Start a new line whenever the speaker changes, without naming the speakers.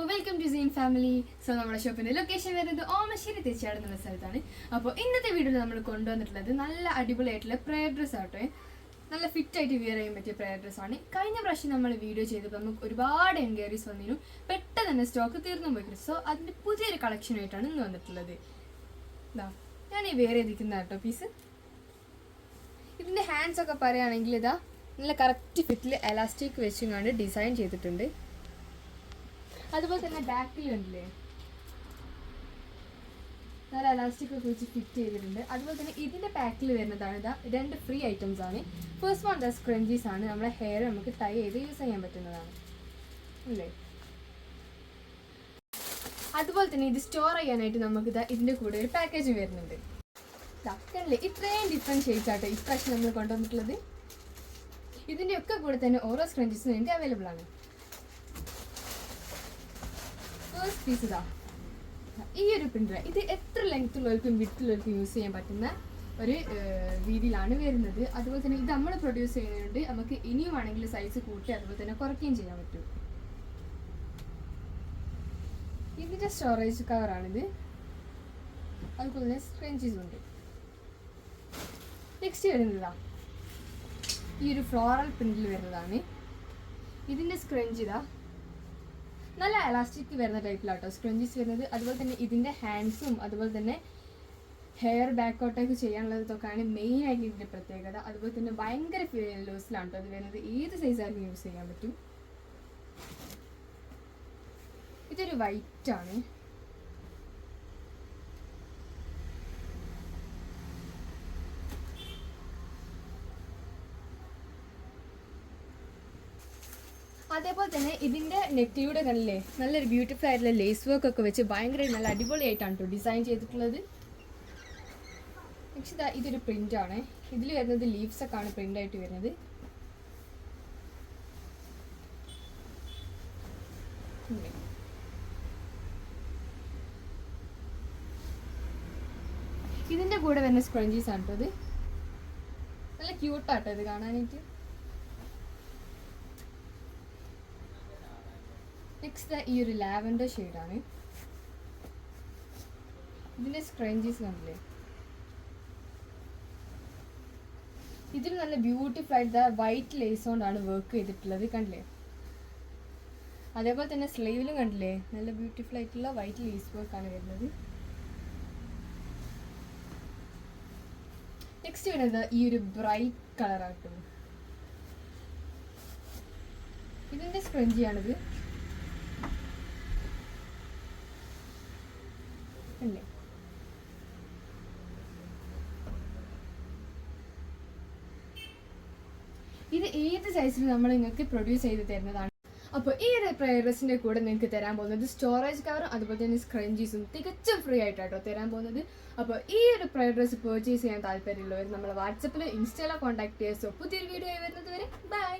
Welcome to scene family. So നമ്മുടെ ഷോപ്പിന്റെ location വരുന്നത് ഓമശ്ശേരി തെച്ചിയാട് എന്നുള്ള സ്ഥലത്താണ്. അപ്പോൾ ഇന്നത്തെ വീഡിയോയിൽ നമ്മൾ കൊണ്ടുവന്നിട്ടുള്ളത് നല്ല അടിപൊളിയായിട്ടുള്ള പ്രെയർ ഡ്രസ്സ് ആട്ടോ. നല്ല ഫിറ്റ് ആയിട്ട് വിയർ ചെയ്യാൻ പറ്റിയ പ്രെയർ ഡ്രസ്സാണ്. കഴിഞ്ഞ പ്രാവശ്യം നമ്മൾ വീഡിയോ ചെയ്തപ്പോൾ നമുക്ക് ഒരുപാട് എൻക്വയറീസ് വന്നിരുന്നു. പെട്ടെന്ന് തന്നെ സ്റ്റോക്ക് തീർന്നു പോയി. സോ അതിൻ്റെ പുതിയൊരു കളക്ഷനായിട്ടാണ് ഇന്ന് വന്നിട്ടുള്ളത്. ഞാൻ ഈ വിയർ ചെയ്തിരിക്കുന്ന കേട്ടോ പീസ്. ഇതിൻ്റെ ഹാൻഡ്സ് ഒക്കെ പറയുകയാണെങ്കിൽ ഇതാ നല്ല കറക്റ്റ് ഫിറ്റിൽ എലാസ്റ്റിക് വെച്ചുകൊണ്ട് ഡിസൈൻ ചെയ്തിട്ടുണ്ട്. അതുപോലെ തന്നെ ബാക്കിൽ കണ്ടില്ലേ നല്ല എലാസ്റ്റിക് ഒക്കെ വെച്ച് ഫിറ്റ് ചെയ്തിട്ടുണ്ട്. അതുപോലെ തന്നെ ഇതിൻ്റെ ബാക്കിൽ വരുന്നതാണ് ഇതാ രണ്ട് ഫ്രീ ഐറ്റംസ് ആണ്. ഫസ്റ്റ് വൺ ദ സ്ക്രഞ്ചീസ് ആണ്. നമ്മുടെ ഹെയർ നമുക്ക് ടൈ ചെയ്ത് യൂസ് ചെയ്യാൻ പറ്റുന്നതാണ് അല്ലേ. അതുപോലെ തന്നെ ഇത് സ്റ്റോർ ചെയ്യാനായിട്ട് നമുക്ക് ഇതാ ഇതിൻ്റെ കൂടെ ഒരു പാക്കേജ് വരുന്നുണ്ട്. കണ്ടില്ലേ ഇത്രയും ഡിഫറെൻറ്റ് ഷെയ്ഡ്സ് ആട്ടോ ഇപ്രാവശ്യം നമ്മൾ കൊണ്ടുവന്നിട്ടുള്ളത്. ഇതിൻ്റെയൊക്കെ കൂടെ തന്നെ ഓരോ സ്ക്രഞ്ചീസും നിങ്ങൾക്ക് അവൈലബിൾ ആണ്. ഫസ്റ്റ് പീസ് ഇതാ ഈ ഒരു പ്രിൻ്റർ. ഇത് എത്ര ലെങ്ത്തുള്ളവർക്കും വിഡ്ത്തുള്ളവർക്കും യൂസ് ചെയ്യാൻ പറ്റുന്ന ഒരു രീതിയിലാണ് വരുന്നത്. അതുപോലെ തന്നെ ഇത് നമ്മൾ പ്രൊഡ്യൂസ് ചെയ്യുന്നുണ്ട്. നമുക്ക് ഇനിയും ആണെങ്കിൽ സൈസ് കൂട്ടി അതുപോലെ തന്നെ കുറയ്ക്കുകയും ചെയ്യാൻ പറ്റും. ഇതിൻ്റെ സ്റ്റോറേജ് കവറാണിത്. അതുപോലെ തന്നെ സ്ക്രഞ്ചീസും ഉണ്ട്. നെക്സ്റ്റ് വരുന്നതാ ഈ ഒരു ഫ്ലോറൽ പ്രിന്റിൽ വരുന്നതാണ്. ഇതിൻ്റെ സ്ക്രഞ്ച് ഇതാ നല്ല എലാസ്റ്റിക് വരുന്ന ടൈപ്പിലാട്ടോ സ്ക്രഞ്ചീസ് വരുന്നത്. അതുപോലെ തന്നെ ഇതിൻ്റെ ഹാൻഡ്സും അതുപോലെ തന്നെ ഹെയർ ബാക്കോട്ടേക്ക് ചെയ്യാനുള്ളതൊക്കെയാണ് മെയിനായിട്ട് ഇതിൻ്റെ പ്രത്യേകത. അതുപോലെ തന്നെ ഭയങ്കര ലൂസിലാണ് കേട്ടോ അത് വരുന്നത്. ഏത് സൈസായിരിക്കും യൂസ് ചെയ്യാൻ പറ്റും. ഇതൊരു വൈറ്റ് ആണ്. അതേപോലെ തന്നെ ഇതിൻ്റെ നെറ്റിലൂടെ കണ്ടില്ലേ നല്ലൊരു ബ്യൂട്ടിഫുൾ ആയിട്ടുള്ള ലേസ് വർക്ക് ഒക്കെ വെച്ച് ഭയങ്കര നല്ല അടിപൊളിയായിട്ടാണ് കേട്ടോ ഡിസൈൻ ചെയ്തിട്ടുള്ളത്. നെക്സ്റ്റ് ഇതൊരു പ്രിൻ്റ് ആണ്. ഇതിൽ വരുന്നത് ലീവ്സ് ഒക്കെ ആണ് പ്രിൻ്റ് ആയിട്ട് വരുന്നത്. ഇതിൻ്റെ കൂടെ വരുന്ന സ്ക്രഞ്ചീസ് ആണ് കേട്ടോ. ഇത് നല്ല ക്യൂട്ടാട്ടോ ഇത് കാണാനായിട്ട്. നെക്സ്റ്റ് ഈ ഒരു ലാവൻഡർ ഷെയ്ഡാണ്. ഇതിൻ്റെ സ്ക്രഞ്ചീസ് കണ്ടില്ലേ ഇതിൽ നല്ല ബ്യൂട്ടിഫുൾ ആയിട്ട് വൈറ്റ് ലേസ് കൊണ്ടാണ് വർക്ക് ചെയ്തിട്ടുള്ളത് കണ്ടില്ലേ. അതേപോലെ തന്നെ സ്ലീവിലും കണ്ടില്ലേ നല്ല ബ്യൂട്ടിഫുൾ ആയിട്ടുള്ള വൈറ്റ് ലേസ് വർക്കാണ് വരുന്നത്. നെക്സ്റ്റ് വരുന്നത് ഈ ഒരു ബ്രൈറ്റ് കളറാട്ടോ. ഇതിൻ്റെ സ്ക്രഞ്ചിയാണിത് അല്ലേ. ഇത് ഏത് സൈസിൽ നമ്മൾ നിങ്ങൾക്ക് പ്രൊഡ്യൂസ് ചെയ്ത് തരുന്നതാണ്. അപ്പോൾ ഈ ഒരു പ്രെയർ ഡ്രസ്സിൻ്റെ കൂടെ നിങ്ങൾക്ക് തരാൻ പോകുന്നത് സ്റ്റോറേജ് കവറും അതുപോലെ തന്നെ സ്ക്രഞ്ചീസും തികച്ചും ഫ്രീ ആയിട്ടാട്ടോ തരാൻ പോകുന്നത്. അപ്പോൾ ഈ ഒരു പ്രെയർ ഡ്രസ്സ് പർച്ചേസ് ചെയ്യാൻ താല്പര്യമുള്ളവർ നമ്മളെ വാട്സപ്പിൽ ഇൻസ്റ്റയിലോ കോൺടാക്ട് ചെയ്യുക. സോ പുതിയൊരു വീഡിയോ വരുന്നത് വരെ ബൈ.